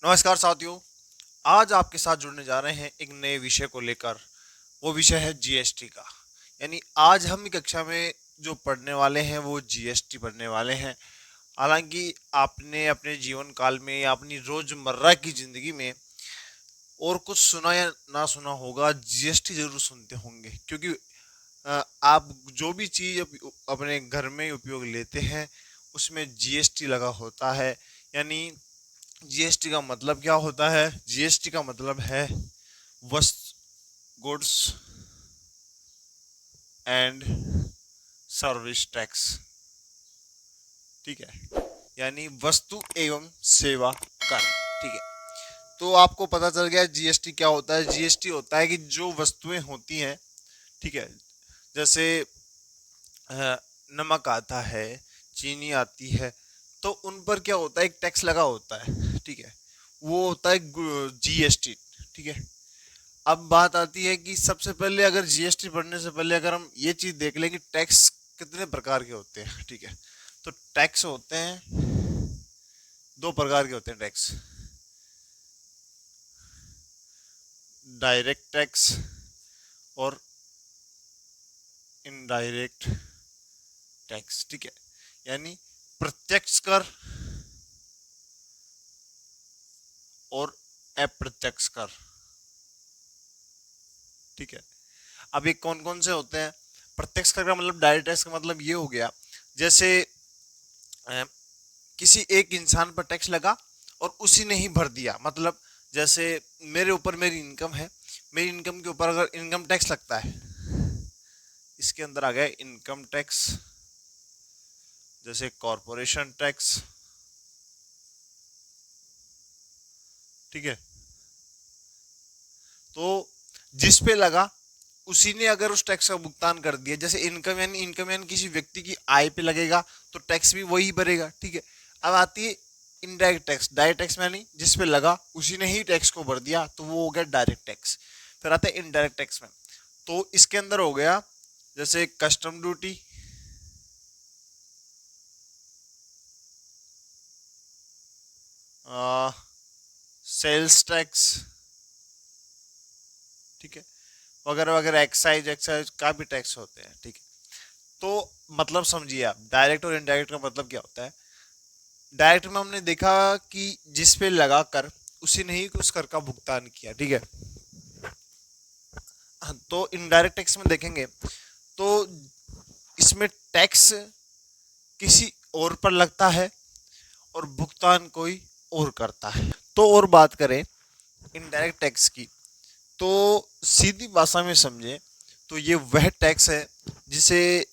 नमस्कार साथियों। आज आपके साथ जुड़ने जा रहे हैं एक नए विषय को लेकर। वो विषय है जीएसटी का। यानी आज हम कक्षा में जो पढ़ने वाले हैं वो जीएसटी पढ़ने वाले हैं। हालांकि आपने अपने जीवन काल में या अपनी रोजमर्रा की जिंदगी में और कुछ सुना या ना सुना होगा, जीएसटी जरूर सुनते होंगे, क्योंकि आप जो भी चीज अपने घर में उपयोग लेते हैं उसमें जीएसटी लगा होता है। यानी जीएसटी का मतलब क्या होता है? जीएसटी का मतलब है वस्तु, गुड्स एंड सर्विस टैक्स। ठीक है, यानी वस्तु एवं सेवा कर। ठीक है, तो आपको पता चल गया जीएसटी क्या होता है। जीएसटी होता है कि जो वस्तुएं होती हैं, ठीक है, जैसे नमक आता है, चीनी आती है, तो उन पर क्या होता है, एक टैक्स लगा होता है। ठीक है, वो होता है जीएसटी। ठीक है, अब बात आती है कि सबसे पहले अगर जीएसटी बढ़ने से पहले अगर हम ये चीज देख लें कि टैक्स कितने प्रकार के होते हैं। ठीक है, तो टैक्स होते हैं, दो प्रकार के होते हैं टैक्स। डायरेक्ट टैक्स और इनडायरेक्ट टैक्स। ठीक है, यानी प्रत्यक्ष कर और अप्रत्यक्ष कर। ठीक है, अब ये कौन कौन से होते हैं? प्रत्यक्ष कर का मतलब, डायरेक्ट टैक्स का मतलब ये हो गया, जैसे अ, किसी एक इंसान पर टैक्स लगा और उसी ने ही भर दिया। मतलब जैसे मेरे ऊपर मेरी इनकम है, मेरी इनकम के ऊपर अगर इनकम टैक्स लगता है, इसके अंदर आ गया इनकम टैक्स, जैसे कॉरपोरेशन टैक्स। ठीक है, तो जिस पे लगा उसी ने अगर उस टैक्स का भुगतान कर दिया, जैसे इनकम यानी किसी व्यक्ति की आय पे लगेगा तो टैक्स भी वही भरेगा। ठीक है, अब आती है इनडायरेक्ट टैक्स। डायरेक्ट टैक्स में यानी जिस पे लगा उसी ने ही टैक्स को भर दिया, तो वो हो गया डायरेक्ट टैक्स। फिर आता है इनडायरेक्ट टैक्स में, तो इसके अंदर हो गया जैसे कस्टम ड्यूटी, सेल्स टैक्स, ठीक है, वगैरह वगैरह, एक्साइज एक्साइज का भी टैक्स होते हैं। ठीक है, तो मतलब समझिए आप डायरेक्ट और इनडायरेक्ट का मतलब क्या होता है। डायरेक्ट में हमने देखा कि जिस पे लगा कर उसी ने ही उस कर का भुगतान किया। ठीक है, तो इनडायरेक्ट टैक्स में देखेंगे तो इसमें टैक्स किसी और पर लगता है और भुगतान कोई और करता है। तो और बात करें इनडायरेक्ट टैक्स की, तो सीधी भाषा में समझे तो ये वह टैक्स है जिसे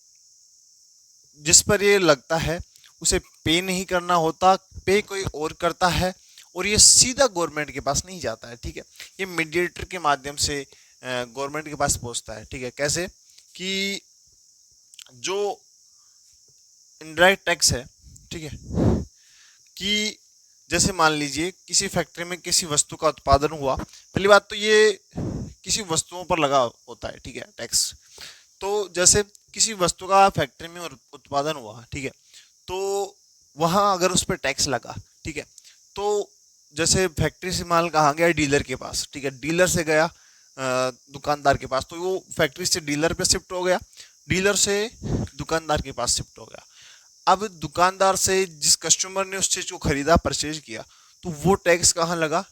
जिस पर ये लगता है उसे पे नहीं करना होता, पे कोई और करता है, और ये सीधा गवर्नमेंट के पास नहीं जाता है। ठीक है, ये मीडिएटर के माध्यम से गवर्नमेंट के पास पहुंचता है। ठीक है, कैसे कि जो इनडायरेक्ट टैक्स है, ठीक है, कि जैसे मान लीजिए किसी फैक्ट्री में किसी वस्तु का उत्पादन हुआ। पहली बात तो ये किसी वस्तुओं पर लगा होता है। ठीक है, टैक्स। तो जैसे किसी वस्तु का फैक्ट्री में उत्पादन हुआ, ठीक है, तो वहां अगर उस पर टैक्स लगा, ठीक है, तो जैसे फैक्ट्री से माल कहाँ गया? डीलर के पास। ठीक है, डीलर से गया दुकानदार के पास, तो वो फैक्ट्री से डीलर पे शिफ्ट हो गया, डीलर से दुकानदार के पास शिफ्ट हो गया। अब दुकानदार से जिस कस्टमर ने उस चीज को खरीदा, परचेज किया, तो वो टैक्स कहाँ लगा?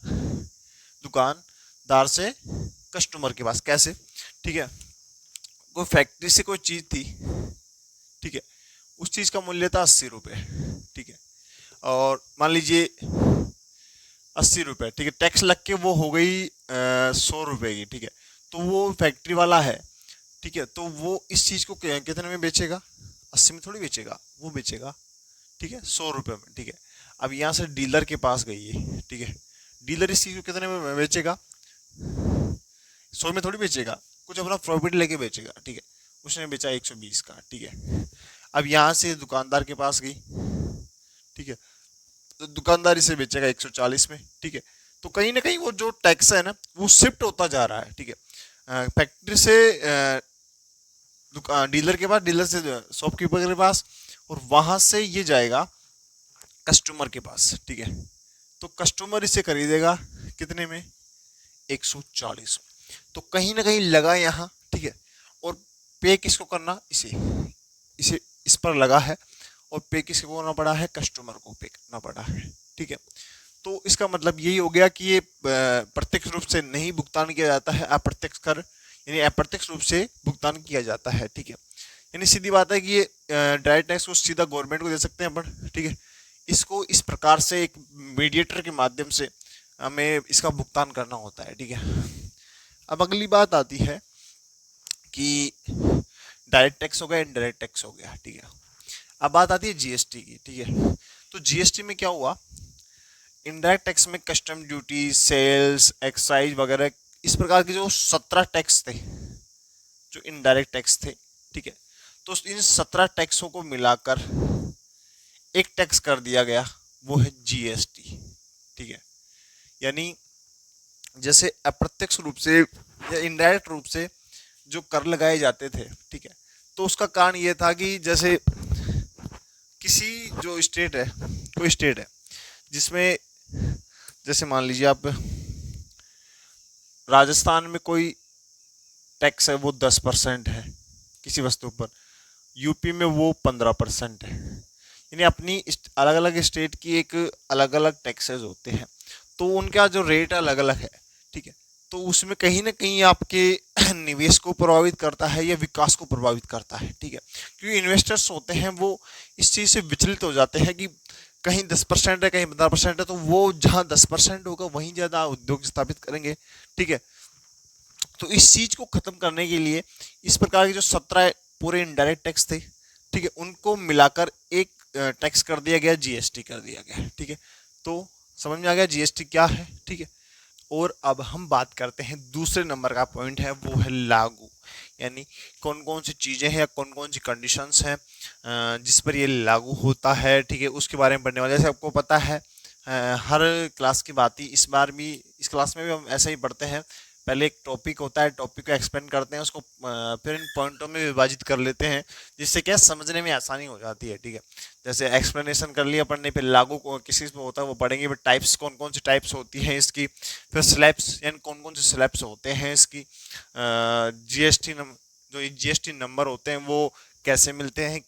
दुकानदार से कस्टमर के पास। कैसे? ठीक है, कोई फैक्ट्री से कोई चीज थी, ठीक है, उस चीज का मूल्य था 80 रुपये। ठीक है, और मान लीजिए 80 रुपये, ठीक है, टैक्स लग के वो हो गई 100 रुपये की। ठीक है, तो वो फैक्ट्री वाला है, ठीक है, तो वो इस चीज को कितने में बेचेगा? 80 में थोड़ी बेचेगा, वो बेचेगा, ठीक है, 100 रुपये में। ठीक है, अब यहाँ से डीलर के पास गई है, ठीक है, डीलर इस चीज को कितने में बेचेगा? 100 में थोड़ी बेचेगा, कुछ अपना प्रॉफिट लेके बेचेगा। ठीक है, उसने बेचा 120 का। ठीक है, अब यहाँ से दुकानदार के पास गई, ठीक है, तो दुकानदार इसे बेचेगा 140 में। ठीक है, तो कहीं ना कहीं वो जो टैक्स है ना, वो शिफ्ट होता जा रहा है। ठीक है, फैक्ट्री से डीलर के पास, डीलर से शॉपकीपर के पास, और वहां से ये जाएगा कस्टमर के पास। ठीक है, तो कस्टमर इसे खरीदेगा कितने में, 140। तो कहीं ना कहीं लगा यहाँ, ठीक है। और पे किसको करना, इसे इसे इस पर लगा है, और पे किसको करना पड़ा है, कस्टमर को पे करना पड़ा है, ठीक है। तो इसका मतलब यही हो गया कि ये प्रत्यक्ष रूप से नहीं भुगतान किया जाता है, अप्रत्यक्ष कर यानी अप्रत्यक्ष रूप से भुगतान किया जाता है, ठीक है। यानी सीधी बात है कि ये डायरेक्ट टैक्स को सीधा गवर्नमेंट को दे सकते हैं अपन, ठीक है। इसको इस प्रकार से एक मीडिएटर के माध्यम से हमें इसका भुगतान करना होता है, ठीक है। अब अगली बात आती है कि डायरेक्ट टैक्स हो गया, इनडायरेक्ट टैक्स हो गया, ठीक है। अब बात आती है जीएसटी की, ठीक है। तो जीएसटी में क्या हुआ, इनडायरेक्ट टैक्स में कस्टम ड्यूटी, सेल्स, एक्साइज वगैरह इस प्रकार के जो 17 टैक्स थे, जो इनडायरेक्ट टैक्स थे, ठीक है। तो इन 17 टैक्सों को मिलाकर एक टैक्स कर दिया गया, वो है जीएसटी, ठीक है। यानी जैसे अप्रत्यक्ष रूप से या इनडायरेक्ट रूप से जो कर लगाए जाते थे, ठीक है। तो उसका कारण ये था कि जैसे किसी जो स्टेट है, कोई स्टेट है जिसमें जैसे मान लीजिए आप राजस्थान में कोई टैक्स है वो 10% है किसी वस्तु पर, यूपी में वो 15% है। यानी अपनी अलग अलग स्टेट की एक अलग अलग टैक्सेस होते हैं, तो उनका जो रेट अलग अलग है, ठीक है। तो उसमें कहीं ना कहीं आपके निवेश को प्रभावित करता है या विकास को प्रभावित करता है, ठीक है। क्योंकि इन्वेस्टर्स होते हैं वो इस चीज़ से विचलित हो जाते हैं कि कहीं 10% है, कहीं 15% है, तो वो जहाँ 10% होगा वहीं ज़्यादा उद्योग स्थापित करेंगे, ठीक है। तो इस चीज़ को ख़त्म करने के लिए इस प्रकार के जो 17 पूरे इनडायरेक्ट टैक्स थे, ठीक है, उनको मिलाकर एक टैक्स कर दिया गया, जीएसटी कर दिया गया, ठीक है। तो समझ में आ गया जीएसटी क्या है, ठीक है। और अब हम बात करते हैं दूसरे नंबर का पॉइंट है, वो है लागू। यानी कौन कौन सी चीज़ें हैं, कौन कौन सी कंडीशंस हैं जिस पर ये लागू होता है, ठीक है, उसके बारे में पढ़ने वाले। जैसे आपको पता है हर क्लास की बात ही इस बार भी, इस क्लास में भी हम ऐसे ही पढ़ते हैं। पहले एक टॉपिक होता है, टॉपिक को एक्सप्लेन करते हैं, उसको फिर इन पॉइंटों में विभाजित कर लेते हैं, जिससे क्या समझने में आसानी हो जाती है, ठीक है। जैसे एक्सप्लेनेशन कर लिया अपन ने, फिर लागू को किस चीज़ में होता है वो पढ़ेंगे, फिर टाइप्स कौन कौन सी टाइप्स होती हैं इसकी, फिर स्लैब्स यानी कौन कौन से स्लैब्स होते हैं इसकी, जीएसटी जो जीएसटी नंबर होते हैं वो कैसे मिलते हैं,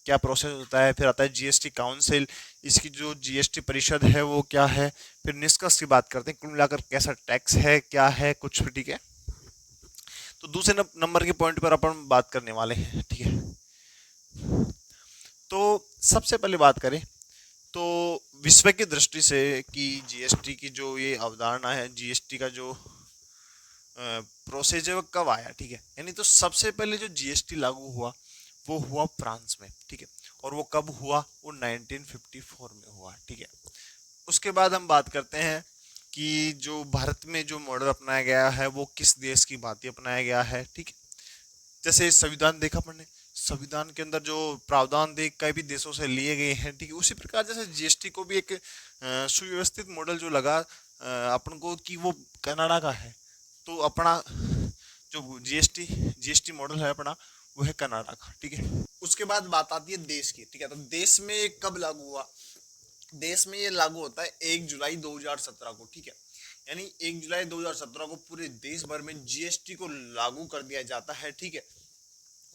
क्या प्रोसेस होता है, फिर आता है जीएसटी काउंसिल, इसकी जो जीएसटी परिषद है वो क्या है, फिर निष्कर्ष की बात करते हैं कुल मिलाकर कैसा टैक्स है, क्या है कुछ, ठीक है। तो दूसरे नंबर के पॉइंट पर अपन बात करने वाले हैं, ठीक है। तो सबसे पहले बात करें तो विश्व की दृष्टि से कि जीएसटी की जो ये अवधारणा है, जीएसटी का जो प्रोसेस है वो कब आया, ठीक है। यानी तो सबसे पहले जो जीएसटी लागू हुआ वो हुआ फ्रांस में, ठीक है। और वो कब हुआ, वो 1954 में हुआ, ठीक है। उसके बाद हम बात करते हैं कि जो भारत में जो मॉडल अपनाया गया है वो किस देश की भांति अपनाया गया है, ठीक है। जैसे संविधान देखा अपन ने, संविधान के अंदर जो प्रावधान देख कई भी देशों से लिए गए हैं, ठीक है। उसी प्रकार जैसे जीएसटी को भी एक सुव्यवस्थित मॉडल जो लगा अपन को कि वो कनाडा का है, तो अपना जो जीएसटी मॉडल है अपना वो है कनाडा का, ठीक है। उसके बाद बात आती है देश की, ठीक है। तो देश में कब लागू हुआ, देश में ये लागू होता है 1 जुलाई 2017 को, ठीक है। यानी 1 जुलाई 2017 को पूरे देश भर में जीएसटी को लागू कर दिया जाता है, ठीक है।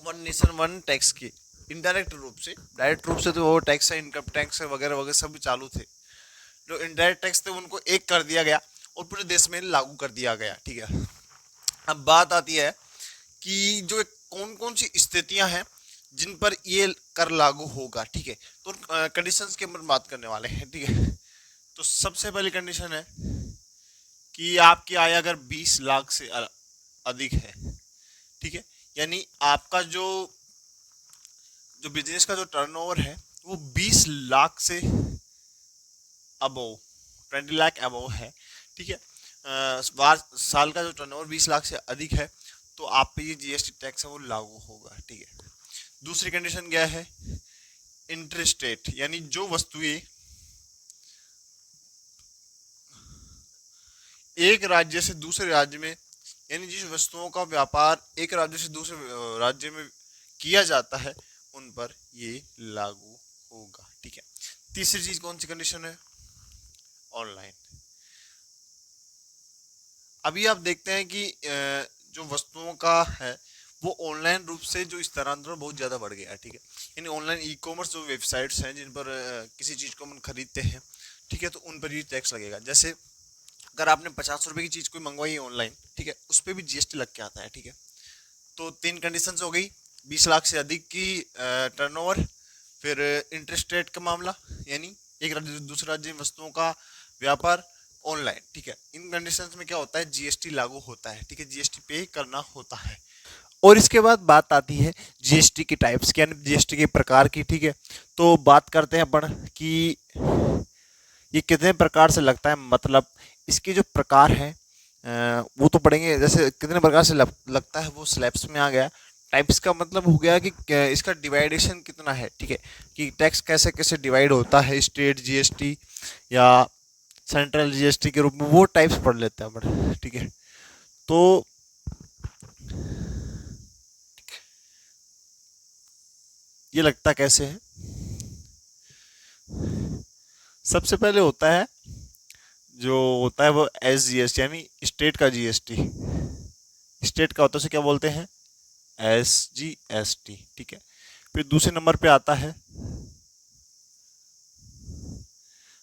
वन नेशन वन टैक्स की इनडायरेक्ट रूप से, डायरेक्ट रूप से तो वो टैक्स है, इनकम टैक्स है वगैरह वगैरह सब चालू थे, जो इनडायरेक्ट टैक्स थे उनको एक कर दिया गया और पूरे देश में लागू कर दिया गया, ठीक है। अब बात आती है कि जो कौन कौन सी स्थितियां हैं जिन पर ये कर लागू होगा, ठीक है। तो कंडीशंस के ऊपर बात करने वाले हैं, ठीक है। तो सबसे पहली कंडीशन है कि आपकी आय अगर 20 लाख से अधिक है, ठीक है। यानी आपका जो जो बिजनेस का जो टर्नओवर है वो 20 लाख से अबव, 20 लाख अबव है, ठीक है। साल का जो टर्नओवर 20 लाख से अधिक है तो आप पे ये जीएसटी टैक्स है वो लागू होगा, ठीक है। दूसरी कंडीशन क्या है, इंटरस्टेट, यानी जो वस्तुएं एक राज्य से दूसरे राज्य में, यानी जिस वस्तुओं का व्यापार एक राज्य से दूसरे राज्य में किया जाता है उन पर ये लागू होगा, ठीक है। तीसरी चीज कौन सी कंडीशन है, ऑनलाइन। अभी आप देखते हैं कि जो वस्तुओं का है वो ऑनलाइन रूप से जो स्थानांतरण बहुत ज़्यादा बढ़ गया है, ठीक है। यानी ऑनलाइन ई कॉमर्स जो वेबसाइट्स हैं जिन पर किसी चीज़ को हम खरीदते हैं, ठीक है, तो उन पर भी टैक्स लगेगा। जैसे अगर आपने 50 रुपये की चीज़ कोई मंगवाई है ऑनलाइन, ठीक है, उस पर भी जीएसटी लग के आता है, ठीक है। तो 3 कंडीशन हो गई, 20 लाख से अधिक की टर्नओवर, फिर इंटरेस्ट रेट का मामला, यानी एक राज्य से दूसरे राज्य में वस्तुओं का व्यापार ऑनलाइन, ठीक है। इन कंडीशंस में क्या होता है, जीएसटी लागू होता है, ठीक है, जीएसटी पे करना होता है। और इसके बाद बात आती है जीएसटी की टाइप्स की, यानी जीएसटी के प्रकार की, ठीक है। तो बात करते हैं अपन कि ये कितने प्रकार से लगता है, मतलब इसके जो प्रकार हैं वो तो पढ़ेंगे। जैसे कितने प्रकार से लगता है वो स्लैब्स में आ गया। टाइप्स का मतलब हो गया कि इसका डिवाइडेशन कितना है, ठीक है, कि टैक्स कैसे कैसे डिवाइड होता है, स्टेट जीएसटी या सेंट्रल जीएसटी के रूप में, वो टाइप्स पढ़ लेते हैं अपन, ठीक है। तो ये लगता कैसे है, सबसे पहले होता है जो होता है वो एस जीएसटी, यानी स्टेट का जीएसटी। स्टेट का होता है उसे क्या बोलते हैं, एस जी एस टी, ठीक है। फिर दूसरे नंबर पे आता है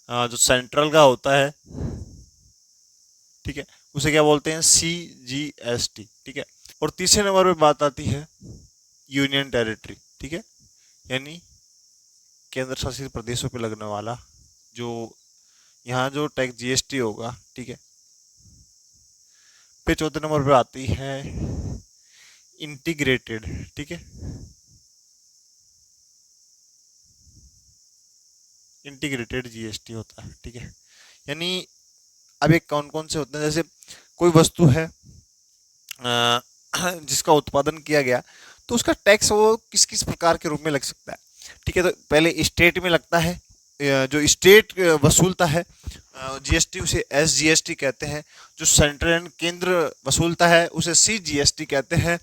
जो सेंट्रल का होता है, ठीक है, उसे क्या बोलते हैं, सी जी एस टी, ठीक है। और तीसरे नंबर पे बात आती है यूनियन टेरिटरी, ठीक है, यानी केंद्र शासित प्रदेशों पे लगने वाला जो यहाँ जो टैक्स जीएसटी होगा, ठीक है। फिर चौथे नंबर पे आती है इंटीग्रेटेड, ठीक है, इंटीग्रेटेड जीएसटी होता है, ठीक है। यानी अब एक कौन कौन से होते हैं, जैसे कोई वस्तु है जिसका उत्पादन किया गया, तो उसका टैक्स वो किस किस प्रकार के रूप में लग सकता है, ठीक है। तो पहले स्टेट में लगता है, जो स्टेट वसूलता है जीएसटी उसे एस जीएसटी कहते हैं। जो सेंट्रल एंड केंद्र वसूलता है उसे सी जीएसटी कहते हैं।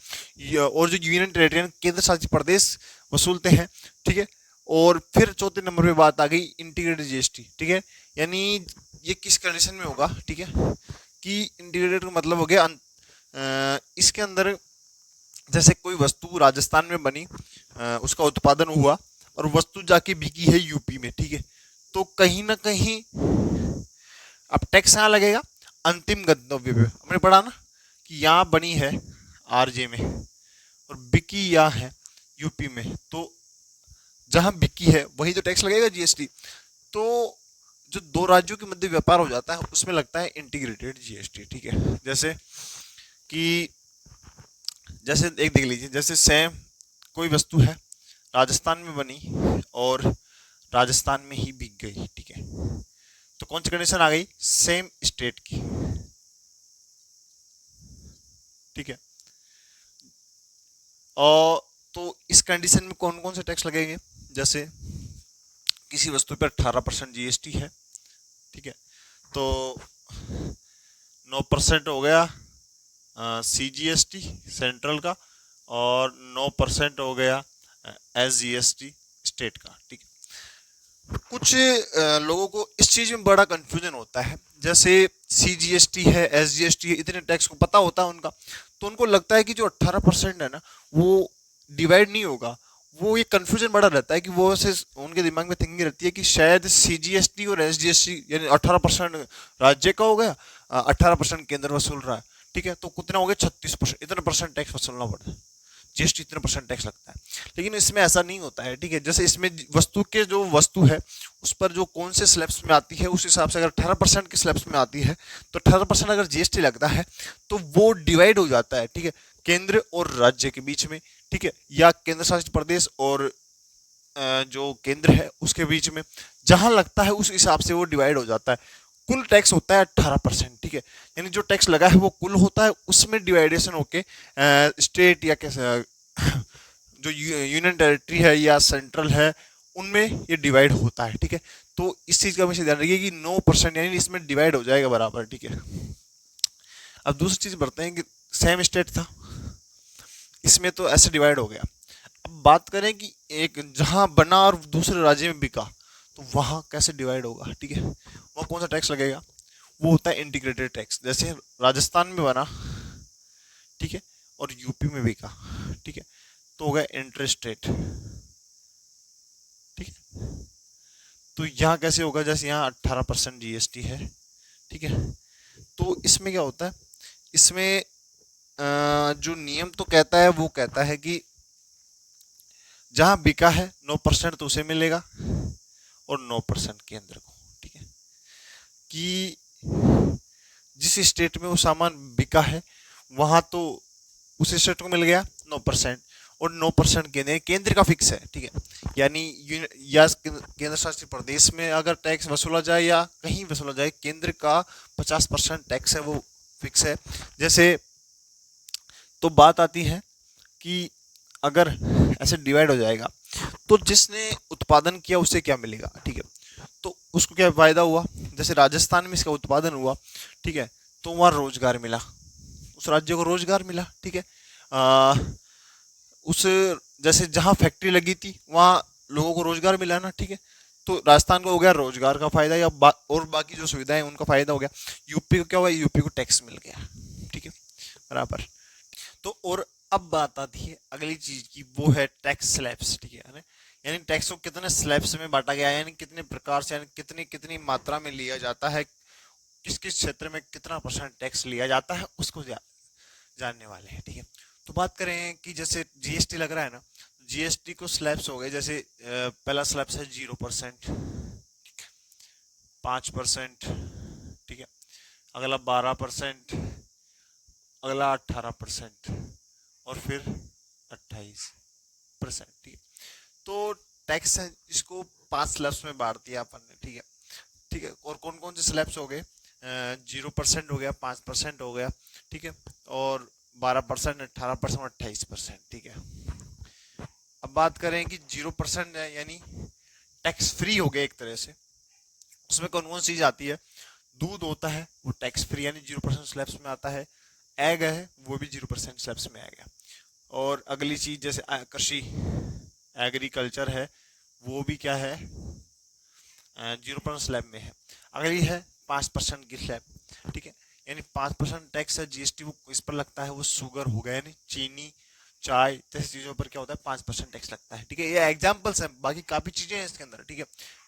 और जो यूनियन टेरिटरी केंद्र शासित प्रदेश वसूलते हैं, ठीक है। और फिर चौथे नंबर पे बात आ गई इंटीग्रेटेड जीएसटी, ठीक है। यानी ये किस कंडीशन में होगा, ठीक है, कि इंटीग्रेटेड का मतलब हो गया इसके अंदर जैसे कोई वस्तु राजस्थान में बनी, उसका उत्पादन हुआ और वस्तु जाके बिकी है यूपी में, ठीक है, तो कहीं ना कहीं अब टैक्स यहाँ लगेगा अंतिम गंतव्य पे। हमने पढ़ा ना कि यहाँ बनी है आरजे में और बिकी यहाँ है यूपी में, तो जहाँ बिकी है वही तो टैक्स लगेगा जीएसटी। तो जो दो राज्यों के मध्य व्यापार हो जाता है उसमें लगता है इंटीग्रेटेड जीएसटी, ठीक है। जैसे कि जैसे एक देख लीजिए, जैसे सेम कोई वस्तु है राजस्थान में बनी और राजस्थान में ही बिक गई, ठीक है, तो कौन सी कंडीशन आ गई, सेम स्टेट की, ठीक है। और तो इस कंडीशन में कौन कौन से टैक्स लगेंगे, जैसे किसी वस्तु पर 18% जीएसटी है, ठीक है, तो 9% हो गया सी जी एस टी सेंट्रल का और 9% हो गया S G S T state का, ठीक है। कुछ लोगों को इस चीज़ में बड़ा कंफ्यूजन होता है, जैसे सी जी एस टी है, एस जी एस टी है, इतने टैक्स को पता होता है उनका, तो उनको लगता है कि जो 18% है ना वो डिवाइड नहीं होगा। वो ये कंफ्यूजन बड़ा रहता है कि वो से उनके दिमाग में थिंकिंग रहती है कि शायद सी जी एस टी और एस जी एस टी यानी 18% राज्य का हो गया, 18% केंद्र वसूल रहा है, ठीक है, तो कितना हो गया 36%, इतना परसेंट टैक्स वसूलना पड़ता है, जीएसटी इतना परसेंट टैक्स लगता है। लेकिन इसमें ऐसा नहीं होता है, ठीक है। जैसे इसमें वस्तु के जो वस्तु है उस पर जो कौन से स्लैब्स में आती है उस हिसाब से, अगर 18% के स्लैब्स में आती है तो 18% अगर जीएसटी लगता है तो वो डिवाइड हो जाता है, ठीक है, केंद्र और राज्य के बीच में, ठीक है, या केंद्र शासित प्रदेश और जो केंद्र है उसके बीच में, जहां लगता है उस हिसाब से वो डिवाइड हो जाता है। कुल टैक्स होता है 18%, ठीक है, यानी जो टैक्स लगा है वो कुल होता है, उसमें डिवाइडेशन होके स्टेट या कैसे जो यूनियन टेरिटरी है या सेंट्रल है उनमें ये डिवाइड होता है, ठीक है। तो इस चीज़ का हमेशा ध्यान रखिए कि 9% यानी इसमें डिवाइड हो जाएगा बराबर, ठीक है। अब दूसरी चीज़ बढ़ते हैं कि सेम स्टेट था, इसमें तो ऐसे डिवाइड हो गया। अब बात करें कि एक जहां बना और दूसरे राज्य में बिका, तो वहाँ कैसे डिवाइड होगा, ठीक है, वहाँ कौन सा टैक्स लगेगा, वो होता है इंटीग्रेटेड टैक्स। जैसे राजस्थान में बना, ठीक है, और यूपी में भी का, ठीक है, तो हो गया इंटरेस्ट रेट, ठीक है। तो यहाँ कैसे होगा, जैसे यहाँ 18% जीएसटी है, ठीक है। तो इसमें क्या होता है, इसमें जो नियम तो कहता है, वो कहता है कि जहाँ बिका है 9% तो उसे मिलेगा और 9% केंद्र को, ठीक है। कि जिस स्टेट में वो सामान बिका है वहाँ तो उस स्टेट को मिल गया 9%, और 9% केंद्र का फिक्स है, ठीक है। यानी या केंद्र शासित प्रदेश में अगर टैक्स वसूला जाए या कहीं वसूला जाए, केंद्र का 50% टैक्स है, वो फिक्स है। जैसे तो बात आती है कि अगर ऐसे डिवाइड हो जाएगा तो जिसने उत्पादन किया उसे क्या मिलेगा, ठीक है, तो उसको क्या फायदा हुआ। जैसे राजस्थान में इसका उत्पादन हुआ, ठीक है, तो वहाँ रोजगार मिला, उस राज्य को रोजगार मिला, ठीक है। उस जैसे जहाँ फैक्ट्री लगी थी वहाँ लोगों को रोजगार मिला ना, ठीक है, तो राजस्थान को हो गया रोजगार का फायदा, या और बाकी जो सुविधाएं उनका फायदा हो गया। यूपी को क्या हुआ, यूपी को टैक्स मिल गया, ठीक है, बराबर। तो और अब बात आती है अगली चीज की, वो है टैक्स स्लैब्स, ठीक है। यानी टैक्स को कितने स्लैब्स में बांटा गया है, यानी कितने प्रकार से, यानी कितनी कितनी मात्रा में लिया जाता है, किस किस क्षेत्र में कितना % टैक्स लिया जाता है, उसको जानने वाले हैं, ठीक है। तो बात करें कि जैसे जीएसटी लग रहा है ना, जीएसटी को स्लैब्स हो गए। जैसे पहला स्लैब्स है 0%, 5%, ठीक है, अगला 12%, अगला 18%, और फिर 28%, ठीक है। तो टैक्स है, इसको 5 स्लैब्स में बांट दिया अपन ने, ठीक है, ठीक है। और कौन कौन से स्लैब्स हो गए, 0% हो गया, 5% हो गया, ठीक है, और 12%, 18% और 28%, ठीक है। अब बात करें कि 0% है, यानी टैक्स फ्री हो गया एक तरह से। उसमें कौन कौन सी चीज आती है, दूध होता है वो टैक्स फ्री, यानी 0% स्लैब्स में आता है। एग है वो भी 0% स्लैब्स में आ गया। और अगली चीज जैसे कृषि, एग्रीकल्चर है, वो भी क्या है, 0% स्लैब में है। अगली है 5% की स्लैब, ठीक है, यानी 5% टैक्स है जीएसटी वो इस पर लगता है, वो शुगर हो गया, यानी चीनी, चाय जैसी चीजों पर क्या होता है 5% टैक्स लगता है, ठीक है। ये एग्जाम्पल्स हैं, बाकी काफी चीजें हैं इसके अंदर, ठीक है।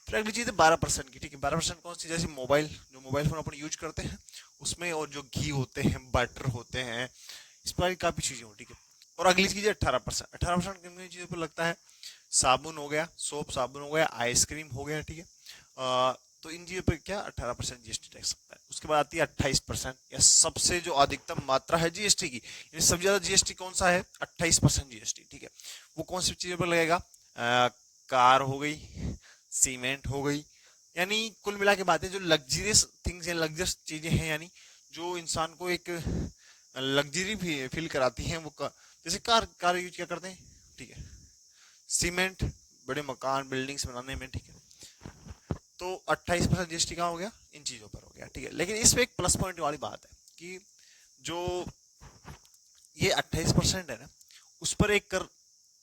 फिर अगली चीज है 12% की, ठीक है। 12% कौन सी, जैसे मोबाइल, जो मोबाइल फोन अपन यूज करते हैं उसमें, और जो घी होते हैं, बटर होते हैं, इस पर काफी चीजें हो, ठीक है। और अगली चीज है 18%। 18% किन चीजों पर लगता है, साबुन हो गया, सोप साबुन हो गया, आइसक्रीम हो गया, ठीक है। तो इन चीजों पर क्या 18% जीएसटी टैक्स लगता है। उसके बाद आती है 28%, या सबसे जो अधिकतम मात्रा है जीएसटी की, सबसे ज्यादा जीएसटी कौन सा है, 28% जीएसटी, ठीक है। वो कौन सी चीजों पर लगेगा, कार हो गई, सीमेंट हो गई, यानी कुल मिला के बातें जो लग्जरियस थिंग्स हैं, लग्जरियस चीजें हैं, यानी जो इंसान को एक लग्जरी फील कराती हैं, वो जैसे कार कार यूज क्या करते हैं, ठीक है, सीमेंट बड़े मकान बिल्डिंग्स बनाने में, ठीक है। तो 28% जीएसटी कहाँ हो गया, इन चीजों पर हो गया, ठीक है। लेकिन इसमें एक प्लस पॉइंट वाली बात है कि जो ये 28% है ना, उस पर एक कर,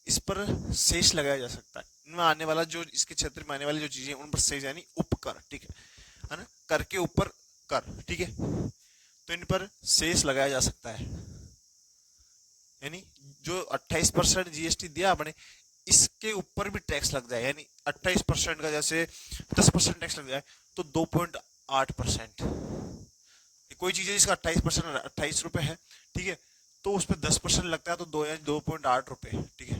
इस पर शेष लगाया जा सकता है। इनमें आने वाला जो, इसके क्षेत्र में आने वाली जो चीजें उन पर शेष, यानी उपकर, ठीक है ना, कर के ऊपर कर, ठीक है। तो इन पर शेष लगाया जा सकता है, यानी जो 28% जीएसटी दिया आपने, इसके ऊपर भी टैक्स लग जाए, यानी 28% का जैसे 10% टैक्स लग जाए तो 2.8%। कोई चीज है जिसका 28%, 28 रुपए है, ठीक है, तो उस पर 10% लगता है, तो 2.8 रुपए, ठीक है।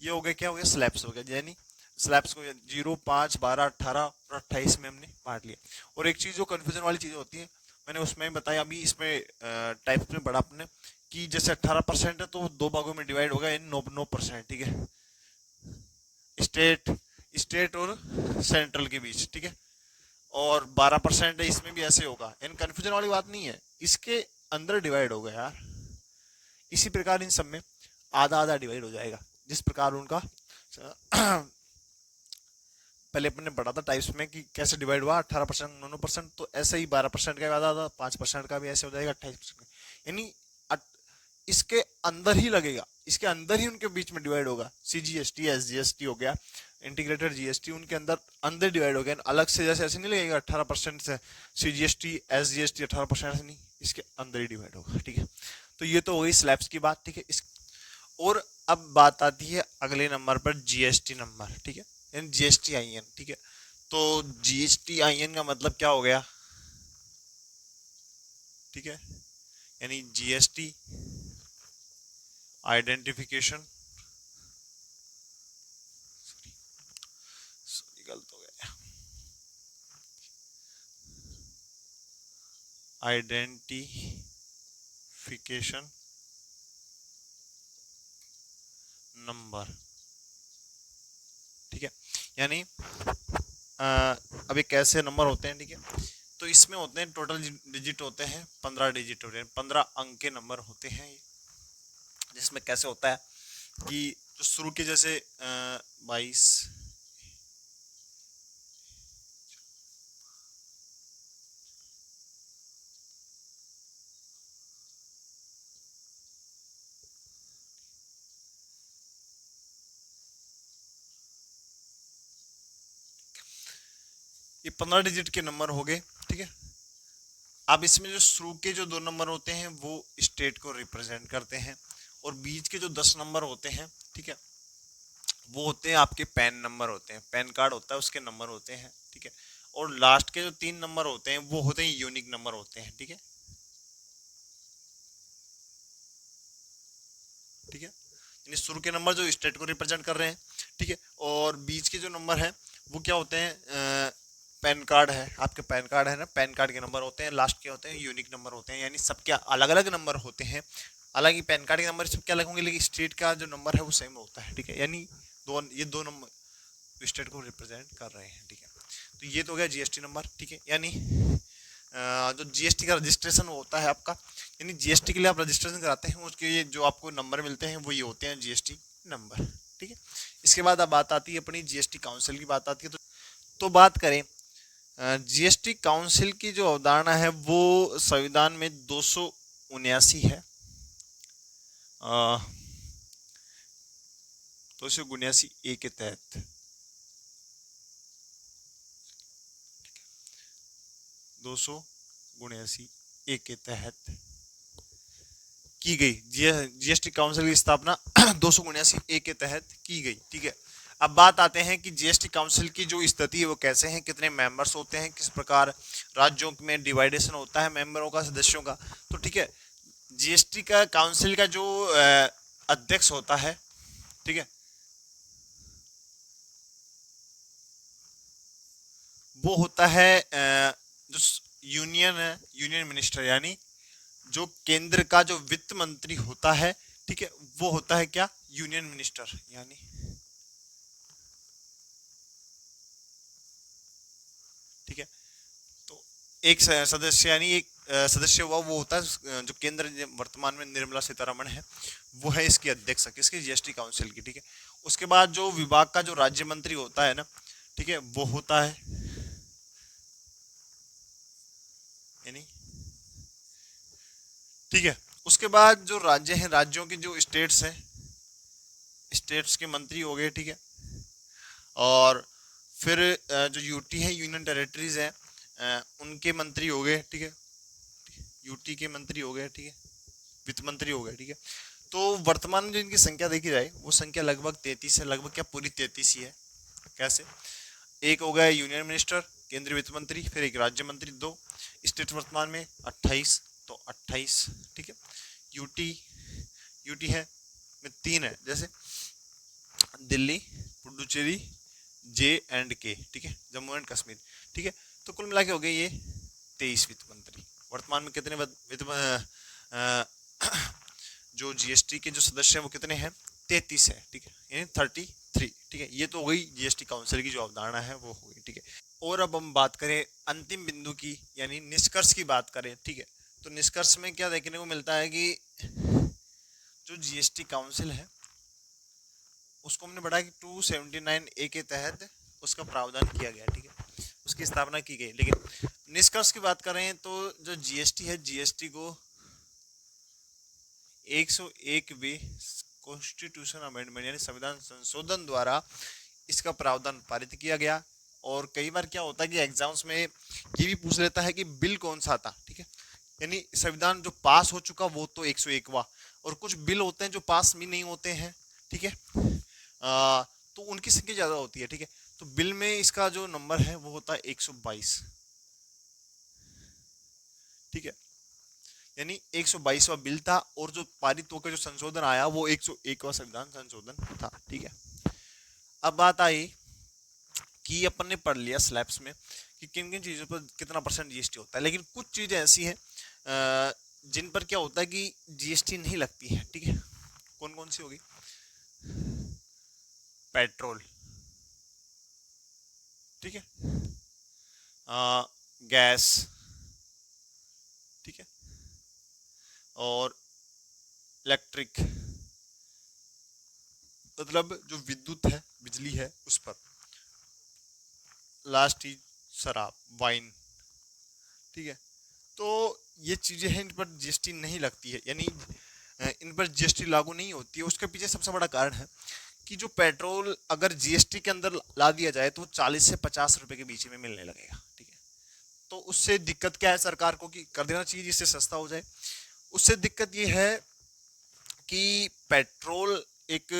ये हो गया, क्या हो गया, स्लैब्स हो गया, यानी स्लैब्स को 0, 5, 12, 18 और 28 में हमने बांट लिया। और एक चीज जो कंफ्यूजन वाली चीज होती है, मैंने उसमें बताया, अभी इसमें टाइप्स में पढ़ा आपने कि जैसे 18% है तो 2 भागों में डिवाइड होगा, यानी 9%, ठीक है, स्टेट स्टेट और सेंट्रल के बीच, ठीक है। और 12% है, इसमें भी ऐसे होगा, इन कंफ्यूजन वाली बात नहीं है, इसके अंदर डिवाइड होगा यार। इसी प्रकार इन सब में आधा आधा डिवाइड हो जाएगा, जिस प्रकार उनका पहले अपने पढ़ा था टाइप्स में कि कैसे डिवाइड हुआ, 18%, 9%, तो ऐसे ही 12% का भी आधा आधा, 5% का भी ऐसे हो जाएगा, 28% का, यानी इसके अंदर ही लगेगा, इसके अंदर ही उनके बीच में डिवाइड होगा। CGST SGST हो गया, इंटीग्रेटेड GST, उनके अंदर अंदर डिवाइड हो गया, अलग से जैसे ऐसे नहीं लगेगा 18% से CGST SGST 18%, ऐसे नहीं, इसके अंदर ही डिवाइड होगा। ठीक है, तो ये तो हो गई स्लैब्स की बात। ठीक है, इस और अब बात आती है अगले नंबर पर, GST नंबर। ठीक है, यानी GSTIN। ठीक है, तो GSTIN का मतलब क्या हो गया? ठीक है, यानी GST आइडेंटिफिकेशन, गलत हो गया, आइडेंटिफिकेशन नंबर। ठीक है, यानी अब ये कैसे नंबर होते हैं? ठीक है, तो इसमें होते हैं टोटल डिजिट होते हैं 15 डिजिट होते हैं, 15 अंक के नंबर होते हैं ये। जिसमें कैसे होता है कि जो शुरू के जैसे 22, ये 15 डिजिट के नंबर हो गए। ठीक है, अब इसमें जो शुरू के जो 2 नंबर होते हैं वो स्टेट को रिप्रेजेंट करते हैं, और बीच के जो 10 नंबर होते हैं, ठीक है, वो होते हैं आपके पैन नंबर होते हैं, पैन कार्ड होता है उसके नंबर होते हैं। ठीक है, और लास्ट के जो 3 नंबर होते हैं वो होते हैं यूनिक नंबर होते हैं। ठीक है, ठीक है, यानी शुरू के नंबर जो स्टेट को रिप्रेजेंट कर रहे हैं। ठीक है, और बीच के जो नंबर है वो क्या होते हैं? पैन कार्ड है, आपके पैन कार्ड है ना, पैन कार्ड के नंबर होते हैं। लास्ट के होते हैं यूनिक नंबर होते हैं, यानी सबके अलग अलग नंबर होते हैं। अलग ही पैन कार्ड के नंबर सबके अलग होंगे, लेकिन स्टेट का जो नंबर है वो सेम होता है। ठीक है, यानी ये दो नंबर स्टेट को रिप्रेजेंट कर रहे हैं। ठीक है, तो ये तो हो गया GST नंबर। ठीक है, यानी जो GST का रजिस्ट्रेशन होता है आपका, यानी GST के लिए आप रजिस्ट्रेशन कराते हैं, उसके ये जो आपको नंबर मिलते हैं वो ये होते हैं GST नंबर। ठीक है, इसके बाद अब बात आती है अपनी GST काउंसिल की बात आती है। तो बात करें GST काउंसिल की जो अवधारणा है वो संविधान में 279 है, 279A के तहत, 279A के तहत की गई। GST काउंसिल की स्थापना 279A के तहत की गई। ठीक है, अब बात आते हैं कि GST काउंसिल की जो स्थिति है वो कैसे हैं, कितने मेंबर्स होते हैं, किस प्रकार राज्यों में डिवाइडेशन होता है मेंबरों का, सदस्यों का। तो ठीक है, GST का काउंसिल का जो अध्यक्ष होता है, ठीक है, वो होता है जो यूनियन है, यूनियन मिनिस्टर, यानी जो केंद्र का जो वित्त मंत्री होता है। ठीक है, वो होता है क्या? Union minister. यानी ठीक है, तो एक सदस्य, यानी एक सदस्य हुआ वो होता है जो केंद्र वर्तमान में निर्मला सीतारमण है, वो है इसकी अध्यक्ष किसकी? GST काउंसिल की। ठीक है, उसके बाद जो विभाग का जो राज्य मंत्री होता है ना, ठीक है, वो होता है, यानी ठीक है, उसके बाद जो राज्य हैं, राज्यों के जो स्टेट्स हैं, स्टेट्स के मंत्री हो गए। ठीक है, और फिर जो यूटी है, यूनियन टेरिटरीज है, उनके मंत्री हो गए। ठीक है, यूटी के मंत्री हो गए। ठीक है, वित्त मंत्री हो गए। ठीक है, तो वर्तमान में जो इनकी संख्या देखी जाए वो संख्या लगभग 33 है, लगभग क्या पूरी 33 ही है। कैसे? एक हो गया यूनियन मिनिस्टर, केंद्रीय वित्त मंत्री, फिर एक राज्य मंत्री, 2 स्टेट वर्तमान में 28, तो 28। ठीक है, यूटी, यूटी है में 3 है, जैसे दिल्ली, पुडुचेरी, J&K। ठीक है, जम्मू एंड कश्मीर। ठीक है, तो कुल मिला के हो गए ये 23 वित्त मंत्री। वर्तमान में कितने जो GST के जो सदस्य हैं वो कितने हैं? 33 है। ठीक है, यानी 33। ठीक है, ये तो हो गई GST काउंसिल की जो अवधारणा है वो हो गई। ठीक है, और अब हम बात करें अंतिम बिंदु की, यानी निष्कर्ष की बात करें। ठीक है, तो निष्कर्ष में क्या देखने को मिलता है कि जो GST काउंसिल है उसको हमने बढ़ा कि 279A के तहत उसका प्रावधान किया गया। ठीक है, उसकी स्थापना की गई। लेकिन निष्कर्ष की बात करें तो जो GST है, GST को 101वें कॉन्स्टिट्यूशन अमेंडमेंट यानी संविधान संशोधन द्वारा इसका प्रावधान पारित किया गया। और कई बार क्या होता है कि एग्जाम्स में ये भी पूछ लेता है कि बिल कौन सा था, ठीक है, यानी संविधान जो पास हो चुका वो तो 101वां, और कुछ बिल होते हैं जो पास भी नहीं होते हैं, ठीक है, तो उनकी संख्या ज़्यादा होती है, ठीक है। तो बिल में इसका जो नंबर है वो होता है 122, ठीक है, यानी 122वां बिल था, और जो पारित होकर जो संशोधन आया वो 101वां संविधान संशोधन था, ठीक है। अब बात आई कि अपन ने पढ़ लिया स्लैब्स में कि किन किन चीज़ों पर कितना % जीएसटी होता है, लेकिन कुछ चीज़ें ऐसी हैं जिन पर क्या होता है कि जीएसटी नहीं लगती है, ठीक है। कौन कौन सी होगी? पेट्रोल, ठीक है, गैस, ठीक है, और इलेक्ट्रिक, मतलब जो विद्युत है, बिजली है, उस पर। लास्ट चीज शराब, वाइन, ठीक है। तो ये चीजें हैं, इन पर जीएसटी नहीं लगती है, यानी इन पर जीएसटी लागू नहीं होती है। उसके पीछे सबसे बड़ा कारण है कि जो पेट्रोल अगर जीएसटी के अंदर ला दिया जाए तो 40 से 50 रुपए के बीच में मिलने लगेगा, ठीक है। तो उससे दिक्कत क्या है सरकार को कि कर देना चाहिए जिससे सस्ता हो जाए। उससे दिक्कत ये है कि पेट्रोल एक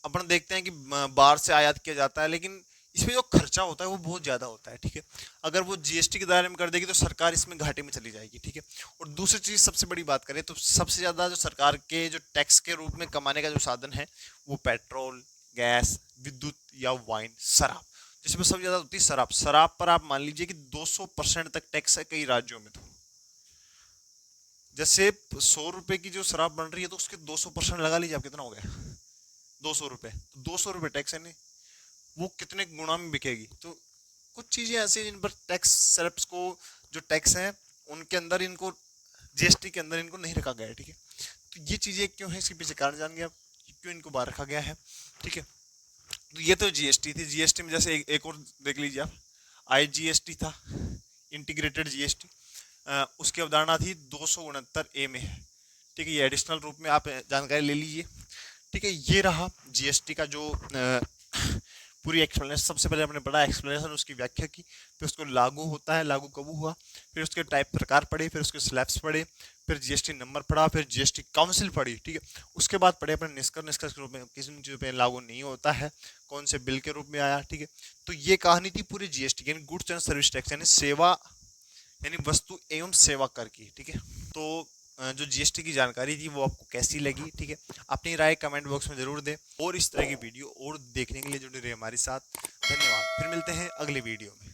अपन देखते हैं कि बाहर से आयात किया जाता है, लेकिन इसमें जो खर्चा होता है वो बहुत ज़्यादा होता है, ठीक है। अगर वो जीएसटी के दायरे में कर देगी तो सरकार इसमें घाटे में चली जाएगी, ठीक है। और दूसरी चीज़ सबसे बड़ी बात करें तो सबसे ज़्यादा जो सरकार के जो टैक्स के रूप में कमाने का जो साधन है वो पेट्रोल, गैस, विद्युत या वाइन, शराब, जिसमें सबसे ज़्यादा होती है शराब। शराब पर आप मान लीजिए कि 200% तक टैक्स है कई राज्यों में। तो जैसे 100 रुपए की जो शराब बन रही है तो उसके 200% लगा लीजिए आप, कितना हो गया? 200 रुपए। तो 200 रुपए टैक्स है, नहीं वो कितने गुना में बिकेगी। तो कुछ चीजें ऐसी जिन पर टैक्स स्लैब्स को जो टैक्स है उनके अंदर इनको जीएसटी के अंदर इनको नहीं रखा गया है, ठीक है। तो ये चीजें क्यों है, इसके पीछे कारण जान गया क्यों इनको बाहर रखा गया है, ठीक है। तो ये तो जीएसटी थी। जीएसटी में जैसे एक और देख लीजिए आप, आईजीएसटी था, इंटीग्रेटेड जीएसटी, उसकी अवधारणा थी 269A में है, ठीक है। ये एडिशनल रूप में आप जानकारी ले लीजिए, ठीक है। ये रहा जीएसटी का जो पूरी एक्सप्लेनेशन। सबसे पहले हमने पढ़ा एक्सप्लेनेशन, उसकी व्याख्या की, फिर उसको लागू होता है, लागू कब हुआ, फिर उसके टाइप प्रकार पढ़े, फिर उसके स्लैब्स पढ़े, फिर जीएसटी नंबर पढ़ा, फिर जीएसटी काउंसिल पढ़ी, ठीक है। उसके बाद पढ़े अपने निष्कर्ष के रूप में किस चीज़ों पे लागू नहीं होता है, कौन से बिल के रूप में आया, ठीक है। तो ये कहानी थी पूरी जीएसटी यानी गुड्स एंड सर्विस टैक्स यानी सेवा यानी वस्तु एवं सेवा कर की, ठीक है। तो जो जीएसटी की जानकारी थी वो आपको कैसी लगी, ठीक है। अपनी राय कमेंट बॉक्स में जरूर दें, और इस तरह की वीडियो और देखने के लिए जुड़े रहिए हमारे साथ। धन्यवाद, फिर मिलते हैं अगले वीडियो में।